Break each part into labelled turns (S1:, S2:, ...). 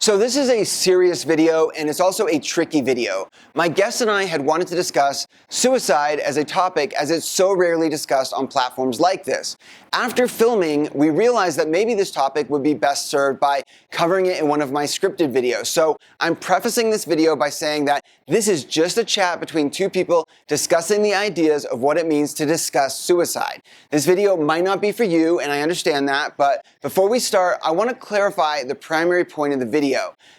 S1: So this is a serious video, and it's also a tricky video. My guest and I had wanted to discuss suicide as a topic, as it's so rarely discussed on platforms like this. After filming, we realized that maybe this topic would be best served by covering it in one of my scripted videos. So I'm prefacing this video by saying that this is just a chat between two people discussing the ideas of what it means to discuss suicide. This video might not be for you, and I understand that, but before we start, I want to clarify the primary point of the video.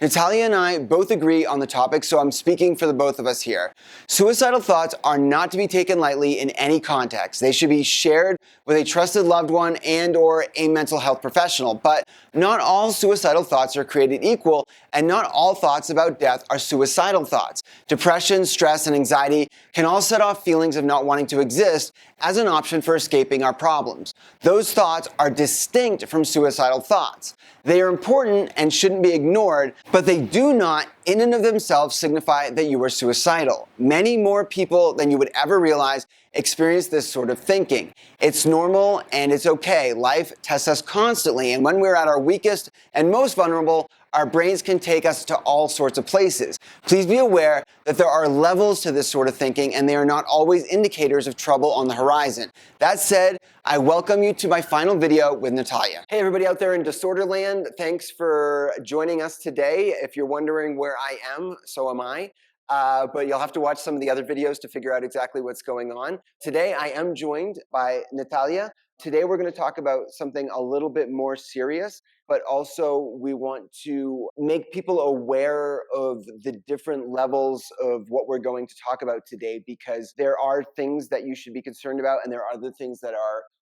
S1: Natalia and I both agree on the topic, so I'm speaking for the both of us here. Suicidal thoughts are not to be taken lightly in any context. They should be shared with a trusted loved one and or a mental health professional, but not all suicidal thoughts are created equal, and not all thoughts about death are suicidal thoughts. Depression, stress, and anxiety can all set off feelings of not wanting to exist as an option for escaping our problems. Those thoughts are distinct from suicidal thoughts. They are important and shouldn't be ignored, but they do not in and of themselves signify that you are suicidal. Many more people than you would ever realize experience this sort of thinking. It's normal and it's okay. Life tests us constantly, and when we're at our weakest and most vulnerable, our brains can take us to all sorts of places. Please be aware that there are levels to this sort of thinking, and they are not always indicators of trouble on the horizon. That said, I welcome you to my final video with Natalia. Hey everybody out there in Disorderland, thanks for joining us today. If you're wondering where I am, so am I. But you'll have to watch some of the other videos to figure out exactly what's going on. Today I am joined by Natalia. Today we're going to talk about something a little bit more serious, but also we want to make people aware of the different levels of what we're going to talk about today, because there are things that you should be concerned about, and there are other things that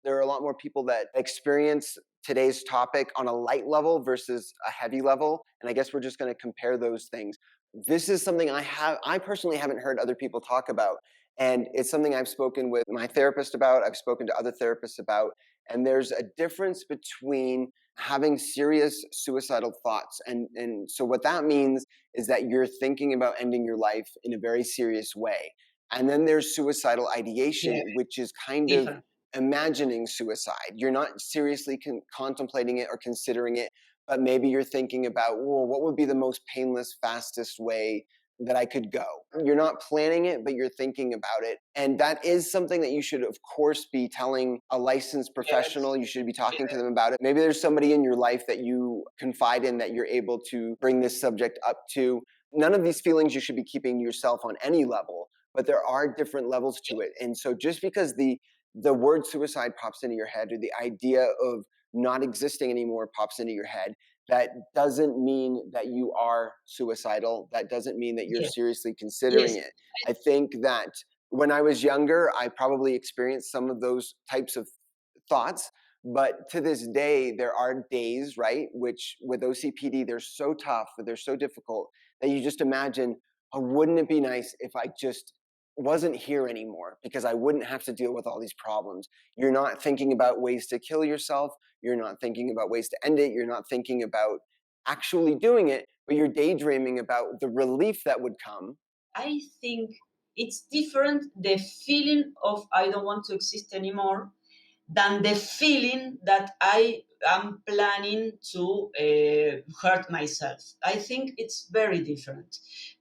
S1: there are a lot more people that experience today's topic on a light level versus a heavy level, and I guess we're just going to compare those things. This is something I personally haven't heard other people talk about. And it's something I've spoken with my therapist about, I've spoken to other therapists about, and there's a difference between having serious suicidal thoughts. And so what that means is that you're thinking about ending your life in a very serious way. And then there's suicidal ideation, which is kind of imagining suicide. You're not seriously contemplating it or considering it, but maybe you're thinking about, well, what would be the most painless, fastest way that I could go. You're not planning it, but you're thinking about it. And that is something that you should, of course, be telling a licensed professional. You should be talking to them about it. Maybe there's somebody in your life that you confide in that you're able to bring this subject up to. None of these feelings you should be keeping to yourself on any level, but there are different levels to it. And so just because the word suicide pops into your head, or the idea of not existing anymore pops into your head, that doesn't mean that you are suicidal. That doesn't mean that you're seriously considering it. I think that when I was younger, I probably experienced some of those types of thoughts. But to this day, there are days, right, which with OCPD, they're so tough, they're so difficult, that you just imagine, oh, wouldn't it be nice if I just wasn't here anymore, because I wouldn't have to deal with all these problems. You're not thinking about ways to kill yourself. You're not thinking about ways to end it. You're not thinking about actually doing it, but you're daydreaming about the relief that would come.
S2: I think it's different, the feeling of I don't want to exist anymore, than the feeling that I am planning to hurt myself. I think it's very different,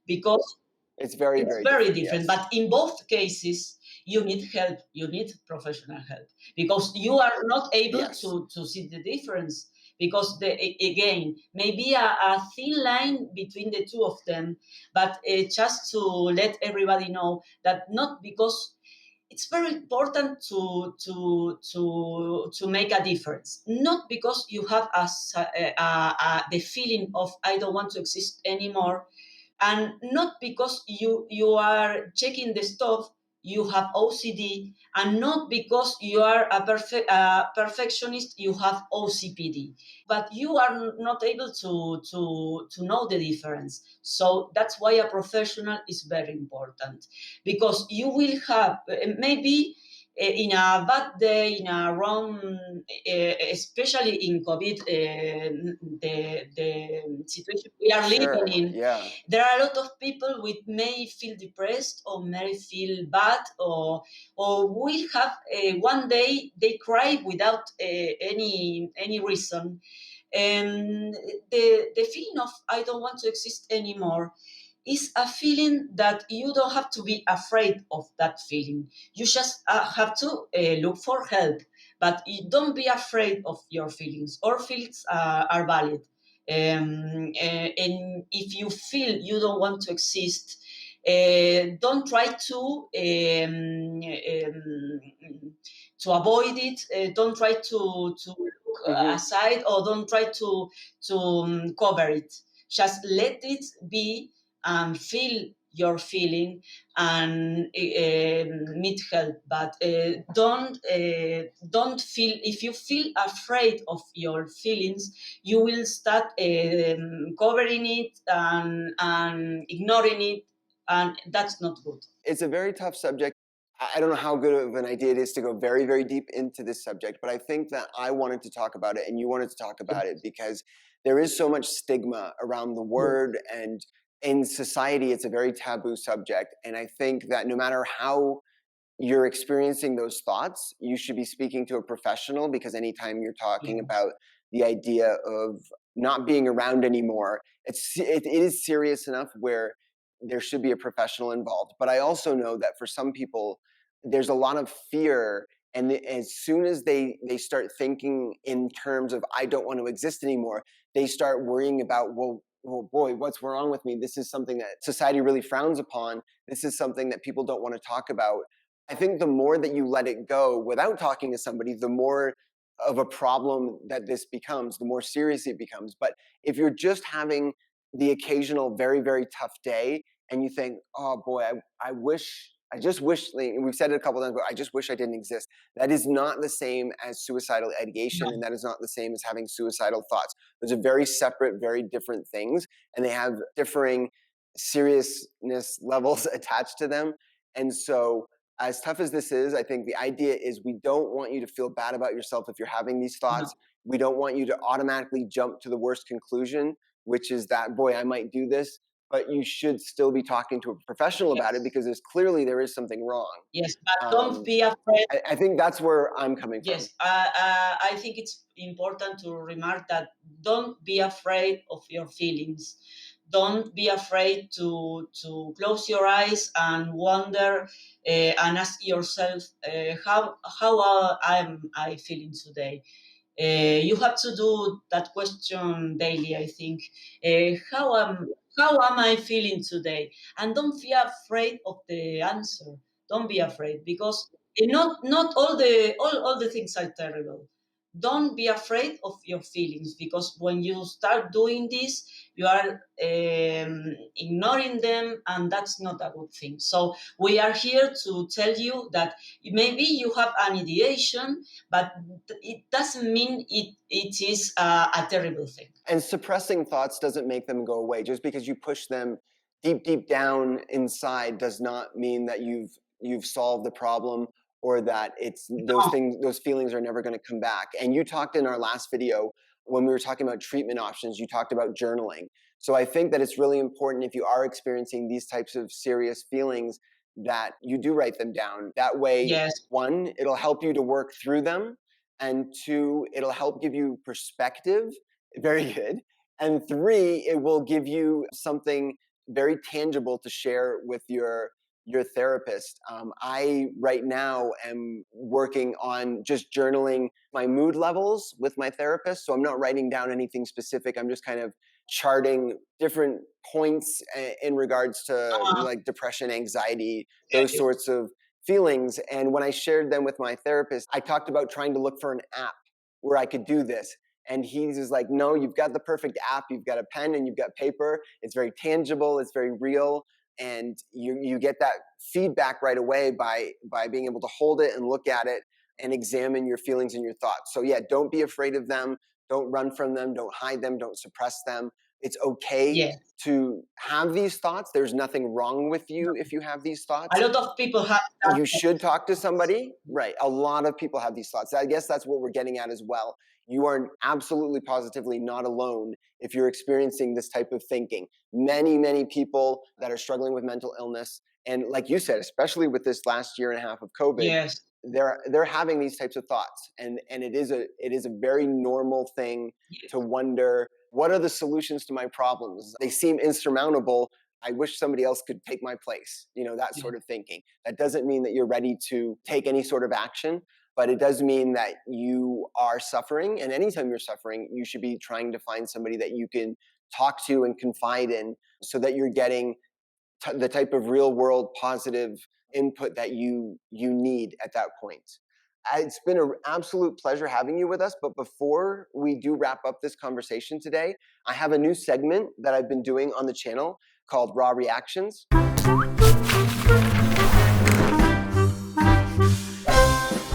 S2: because
S1: it's very
S2: different.
S1: Yes.
S2: But in both cases, you need help. You need professional help, because you are not able to see the difference. Because again, maybe a thin line between the two of them, but just to let everybody know that not because it's very important to make a difference. Not because you have the feeling of I don't want to exist anymore, and not because you are checking the stuff, you have OCD, and not because you are a perfectionist, you have OCPD, but you are not able to know the difference. So that's why a professional is very important, because you will have maybe in a bad day, in a wrong, especially in COVID, the situation we are living in, there are a lot of people with may feel depressed, or may feel bad, or will have one day they cry without any reason. And the feeling of I don't want to exist anymore is a feeling that you don't have to be afraid of that feeling. You just have to look for help, but you don't be afraid of your feelings. All feelings are valid. And if you feel you don't want to exist, don't try to avoid it. Don't try to look aside, or don't try to cover it. Just let it be and feel your feeling and need help. But don't feel, if you feel afraid of your feelings, you will start covering it and ignoring it, and that's not good.
S1: It's a very tough subject. I don't know how good of an idea it is to go very, very deep into this subject, but I think that I wanted to talk about it and you wanted to talk about it because there is so much stigma around the word, and in society, it's a very taboo subject. And I think that no matter how you're experiencing those thoughts, you should be speaking to a professional, because anytime you're talking about the idea of not being around anymore, it is serious enough where there should be a professional involved. But I also know that for some people, there's a lot of fear. And as soon as they start thinking in terms of, I don't want to exist anymore, they start worrying about, well, boy, what's wrong with me? This is something that society really frowns upon. This is something that people don't want to talk about. I think the more that you let it go without talking to somebody, the more of a problem that this becomes, the more serious it becomes. But if you're just having the occasional very, very tough day and you think, oh boy, I just wish, like, we've said it a couple times, but I just wish I didn't exist. That is not the same as suicidal ideation, and that is not the same as having suicidal thoughts. Those are very separate, very different things, and they have differing seriousness levels attached to them. And so as tough as this is, I think the idea is we don't want you to feel bad about yourself if you're having these thoughts. We don't want you to automatically jump to the worst conclusion, which is that, boy, I might do this. But you should still be talking to a professional about it, because there is something wrong.
S2: Yes, but don't be afraid.
S1: I think that's where I'm coming from.
S2: Yes, I think it's important to remark that don't be afraid of your feelings. Don't be afraid to close your eyes and wonder and ask yourself, how am I feeling today? You have to do that question daily, I think. How am I feeling today? And don't be afraid of the answer. Don't be afraid, because not all the things are terrible. Don't be afraid of your feelings, because when you start doing this, you are ignoring them, and that's not a good thing. So we are here to tell you that maybe you have an ideation, but it doesn't mean it is a terrible thing.
S1: And suppressing thoughts doesn't make them go away. Just because you push them deep, deep down inside does not mean that you've solved the problem, or that those feelings are never going to come back. And you talked in our last video, when we were talking about treatment options, you talked about journaling. So I think that it's really important, if you are experiencing these types of serious feelings, that you do write them down. That way,
S2: Yes.
S1: one, it'll help you to work through them, and two, it'll help give you perspective. Very good. And three, it will give you something very tangible to share with your therapist. I right now am working on just journaling my mood levels with my therapist. So I'm not writing down anything specific. I'm just kind of charting different points in regards to like depression, anxiety, those sorts of feelings. And when I shared them with my therapist, I talked about trying to look for an app where I could do this. And he's just like, no, you've got the perfect app. You've got a pen and you've got paper. It's very tangible. It's very real. And you get that feedback right away by being able to hold it and look at it and examine your feelings and your thoughts. So yeah, don't be afraid of them. Don't run from them. Don't hide them. Don't suppress them. It's okay to have these thoughts. There's nothing wrong with you if you have these thoughts.
S2: A lot of people have that.
S1: You should talk to somebody. Right. A lot of people have these thoughts. I guess that's what we're getting at as well. You are absolutely positively not alone if you're experiencing this type of thinking. Many, many people that are struggling with mental illness, and like you said, especially with this last year and a half of COVID, they're having these types of thoughts, and it is a very normal thing to wonder, what are the solutions to my problems? They seem insurmountable. I wish somebody else could take my place, that sort of thinking. That doesn't mean that you're ready to take any sort of action, but it does mean that you are suffering, and anytime you're suffering, you should be trying to find somebody that you can talk to and confide in, so that you're getting the type of real world positive input that you need at that point. It's been an absolute pleasure having you with us, but before we do wrap up this conversation today, I have a new segment that I've been doing on the channel called Raw Reactions.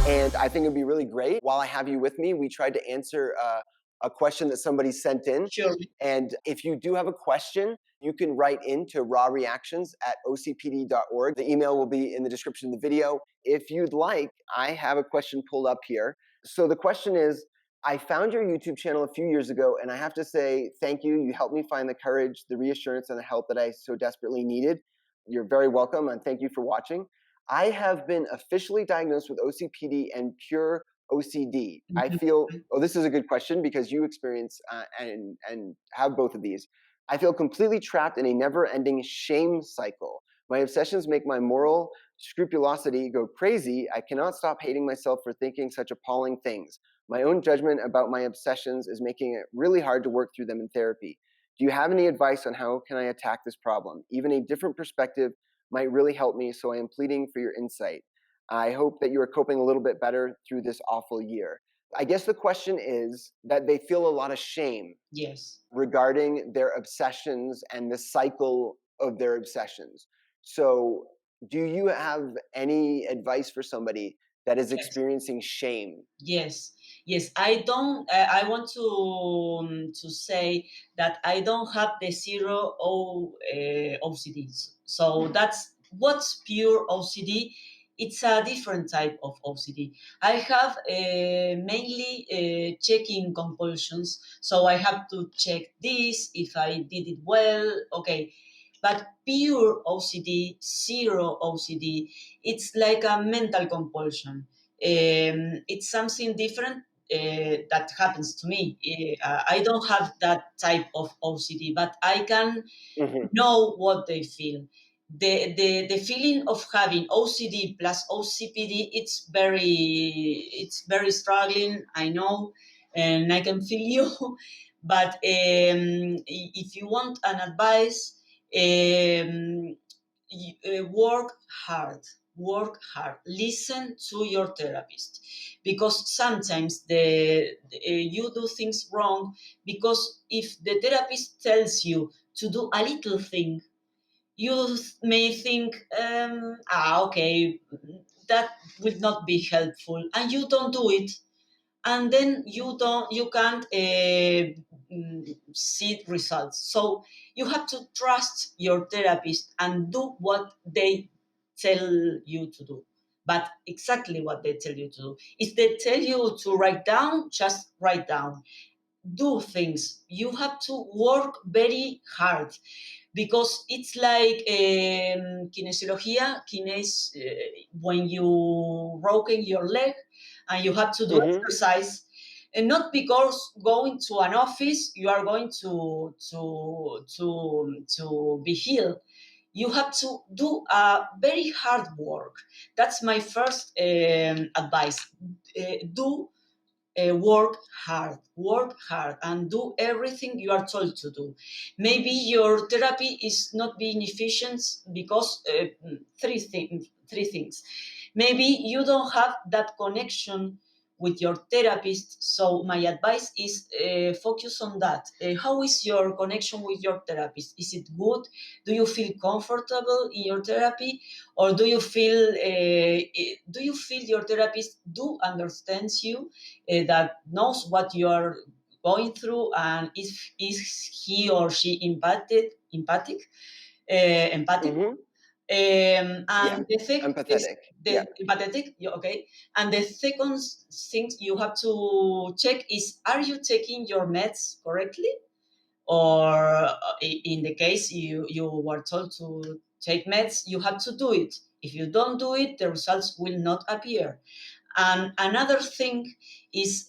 S1: And I think it'd be really great, while I have you with me, we tried to answer a question that somebody sent in.
S2: Sure.
S1: And if you do have a question, you can write into rawreactions@ocpd.org. The email will be in the description of the video. If you'd like, I have a question pulled up here. So the question is, I found your YouTube channel a few years ago, and I have to say thank you. You helped me find the courage, the reassurance, and the help that I so desperately needed. You're very welcome, and thank you for watching. I have been officially diagnosed with OCPD and pure OCD. I feel, this is a good question because you experience and have both of these. I feel completely trapped in a never-ending shame cycle. My obsessions make my moral scrupulosity go crazy. I cannot stop hating myself for thinking such appalling things. My own judgment about my obsessions is making it really hard to work through them in therapy. Do you have any advice on how can I attack this problem? Even a different perspective might really help me, so I am pleading for your insight. I hope that you are coping a little bit better through this awful year. I guess the question is that they feel a lot of shame regarding their obsessions and the cycle of their obsessions. So do you have any advice for somebody that is experiencing shame?
S2: Yes. I don't. I want to say that I don't have the OCDs. So that's what's pure OCD. It's a different type of OCD. I have mainly checking compulsions. So I have to check this if I did it well. Okay. But pure OCD, zero OCD, it's like a mental compulsion. It's something different that happens to me. I don't have that type of OCD, but I can know what they feel. The feeling of having OCD plus OCPD, it's very struggling. I know, and I can feel you. But if you want an advice, work hard. Work hard. Listen to your therapist, because sometimes you do things wrong, because if the therapist tells you to do a little thing, you may think, okay, that will not be helpful, and you don't do it, and then you can't see results. So you have to trust your therapist and do what they tell you to do. But exactly what they tell you to do. If they tell you to write down, just write down. Do things. You have to work very hard, because it's like kinesiologia, when you broken your leg and you have to do exercise, and not because going to an office you are going to be healed. You have to do a very hard work. That's my first advice. Do work hard, and do everything you are told to do. Maybe your therapy is not being efficient because three things. Maybe you don't have that connection with your therapist. So my advice is focus on that. How is your connection with your therapist? Is it good? Do you feel comfortable in your therapy, or do you feel your therapist do understands you, that knows what you are going through, and is he or she empathic? And the thing is
S1: Empathetic.
S2: empathetic. Okay. And the second thing you have to check is, are you taking your meds correctly? Or in the case you were told take meds, you have to do it. If you don't do it, the results will not appear. And another thing is,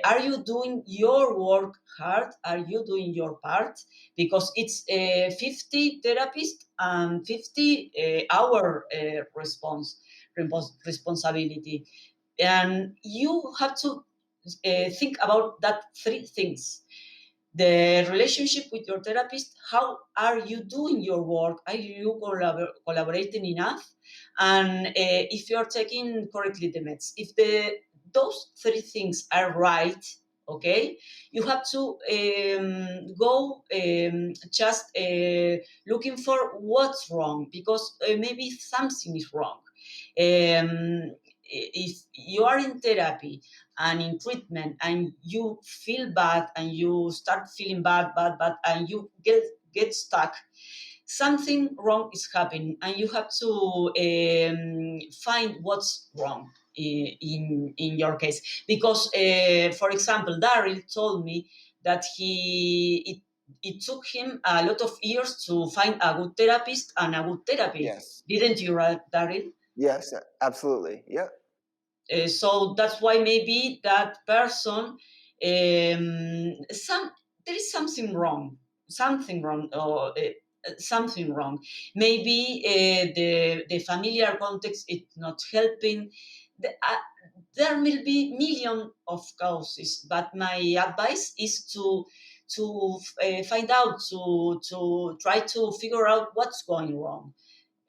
S2: are you doing your work hard? Are you doing your part? Because it's 50 therapists and 50 hour responsibility. And you have to think about that three things: the relationship with your therapist, how are you doing your work, are you collaborating enough, and if you're taking correctly the meds. If those three things are right, okay, you have to go just looking for what's wrong, because maybe something is wrong. If you are in therapy and in treatment and you feel bad and you start feeling bad, and you get stuck, something wrong is happening, and you have to find what's wrong in your case. Because for example, Daryl told me that it took him a lot of years to find a good therapist and a good therapy.
S1: Yes.
S2: Didn't you, right, Daryl?
S1: Yes, absolutely. Yeah.
S2: So that's why maybe that person, some there is something wrong, or something wrong. Maybe the familiar context is not helping. There will be million of causes, but my advice is to find out, to try to figure out what's going wrong.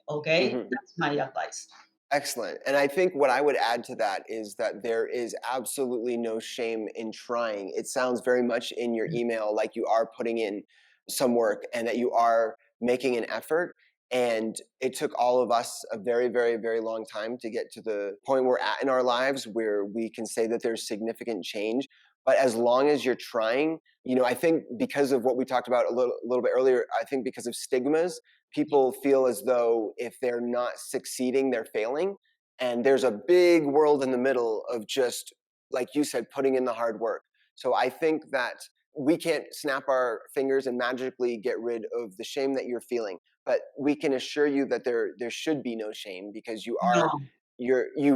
S2: Okay,
S1: Mhm.
S2: that's my advice.
S1: Excellent. And I think what I would add to that is that there is absolutely no shame in trying. It sounds very much in your email like you are putting in some work and that you are making an effort. And it took all of us a very, very, very long time to get to the point we're at in our lives where we can say that there's significant change. But as long as you're trying, I think because of what we talked about a little bit earlier, I think because of stigmas, people feel as though if they're not succeeding, they're failing. And there's a big world in the middle of just, like you said, putting in the hard work. So I think that we can't snap our fingers and magically get rid of the shame that you're feeling, but we can assure you that there should be no shame, because
S2: No.
S1: you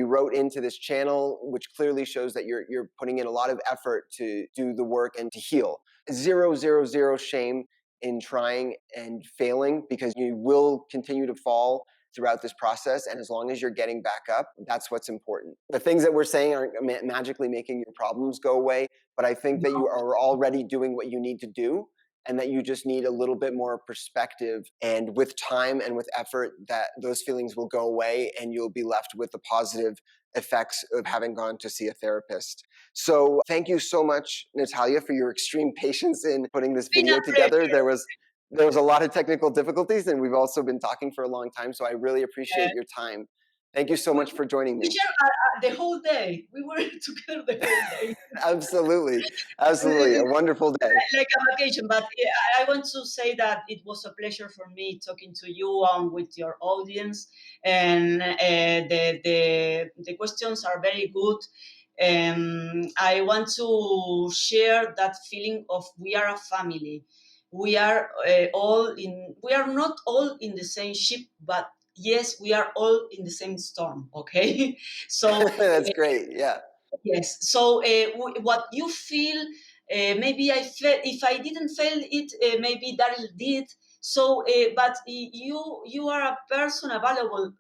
S1: wrote into this channel, which clearly shows that you're putting in a lot of effort to do the work and to heal. Zero shame in trying and failing, because you will continue to fall throughout this process. And as long as you're getting back up, that's what's important. The things that we're saying aren't magically making your problems go away, but I think that you are already doing what you need to do, and that you just need a little bit more perspective. And with time and with effort, that those feelings will go away and you'll be left with the positive effects of having gone to see a therapist. So thank you so much, Natalia, for your extreme patience in putting this
S2: Been a
S1: video together.
S2: pleasure.
S1: There was a lot of technical difficulties, and we've also been talking for a long time, so I really appreciate your time. Thank you so much for joining
S2: We
S1: me.
S2: shared the whole day. We were together the whole day.
S1: Absolutely. A wonderful day.
S2: Like a vacation. But I want to say that it was a pleasure for me talking to you with your audience, and the questions are very good. I want to share that feeling of we are a family. We are we are not all in the same ship, but yes, we are all in the same storm. Okay, so
S1: That's great. Yeah.
S2: yes. So what you feel, maybe I felt. If I didn't feel it, maybe Daryl did. So, but you are a person, a valuable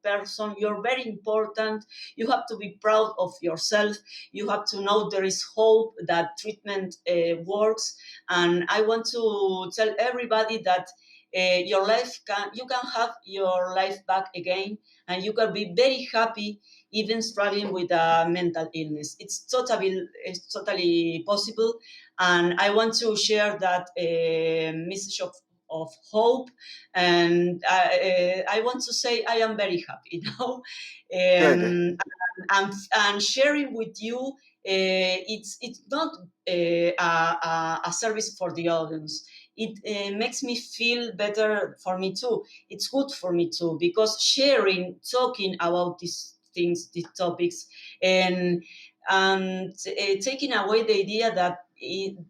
S2: person. You're very important. You have to be proud of yourself. You have to know there is hope, that treatment works. And I want to tell everybody that you can have your life back again, and you can be very happy even struggling with a mental illness. It's totally possible, and I want to share that message of hope. And I want to say I am very happy now,
S1: Good.
S2: and sharing with you. It's not a service for the audience. It makes me feel better for me too. It's good for me too, because sharing, talking about these things, these topics, and taking away the idea that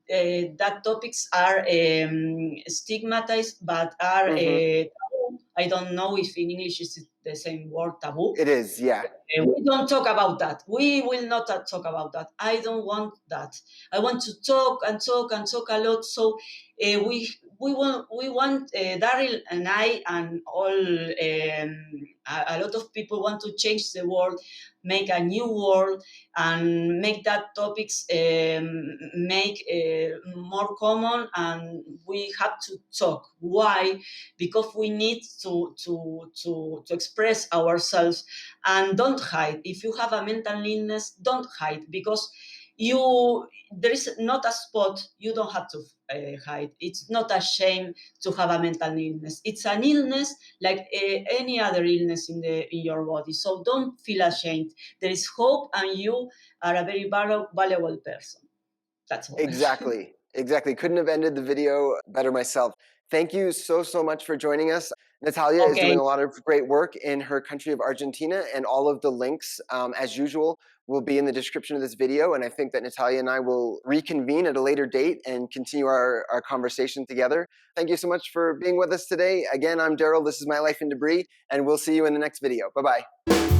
S2: that topics are stigmatized, but are taboo. I don't know if in English is the same word, taboo.
S1: It is, yeah.
S2: We don't talk about that. We will not talk about that. I don't want that. I want to talk and talk and talk a lot. So we want Daryl and I and all a lot of people want to change the world, make a new world, and make that topics make more common. And we have to talk. Why? Because we need to express ourselves. And don't hide. If you have a mental illness, don't hide, because there is not a spot you don't have to hide. It's not a shame to have a mental illness. It's an illness like any other illness in your body. So don't feel ashamed. There is hope, and you are a very valuable person. That's all.
S1: Exactly. Exactly. Couldn't have ended the video better myself. Thank you so much for joining us. Natalia is
S2: Okay.
S1: doing a lot of great work in her country of Argentina, and all of the links, as usual, will be in the description of this video. And I think that Natalia and I will reconvene at a later date and continue our conversation together. Thank you so much for being with us today. Again, I'm Daryl. This is My Life in Debris, and we'll see you in the next video. Bye-bye.